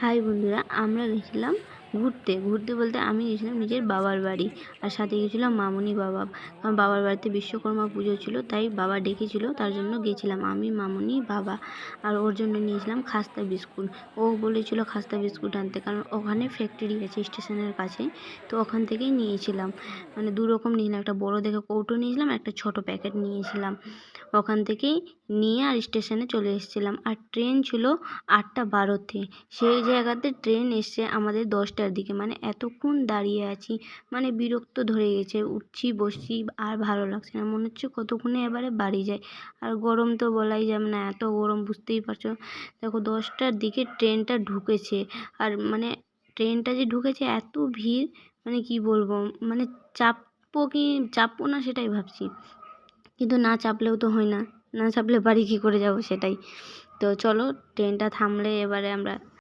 High বন্ধুরা, আমরা গেছিলাম ঘুরতে ঘুরতে বলতে আমি গেছিলাম নিজের বাবার বাড়ি, আর সাথে গেছিলাম মামুনি বাবা। কারণ বাবার বাড়িতে বিশ্বকর্মা পুজো ছিল, তাই বাবা ডেকেছিল, তার জন্য গেছিলাম আমি, মামুনি, বাবা। আর ওর জন্য নিয়েছিলাম খাস্তা বিস্কুট। ও বলেছিল খাস্তা বিস্কুট আনতে, কারণ ওখানে ফ্যাক্টরি আছে স্টেশনের কাছে, তো ওখান থেকেই নিয়েছিলাম। মানে দু রকম নিয়েছিলাম, একটা বড় দেখে কৌটো নিয়েছিলাম, একটা ছোট প্যাকেট নিয়েছিলাম। ওখান থেকেই নিয়ে আর স্টেশনে চলে এসেছিলাম। আর ট্রেন ছিল 8:12-তে। সেই জায়গাতে ট্রেন এসছে আমাদের 10টার দিকে। মানে এতক্ষণ দাঁড়িয়ে আছি, মানে বিরক্ত ধরে গেছে, উঠছি বসছি আর ভালো লাগছে না, মনে হচ্ছে কতক্ষণে এবারে বাড়ি যায়। আর গরম তো বলাই যাবে না, এত গরম, বুঝতেই পারছো। দেখো 10টার দিকে ট্রেনটা ঢুকেছে, আর মানে ট্রেনটা যে ঢুকেছে এত ভিড়, মানে কি বলবো, মানে চাপবো না সেটাই ভাবছি, কিন্তু না চাপলেও তো হয় না, না চাপলে বাড়ি কী করে যাব সেটাই। তো চলো, ট্রেনটা থামলে এবারে আমরা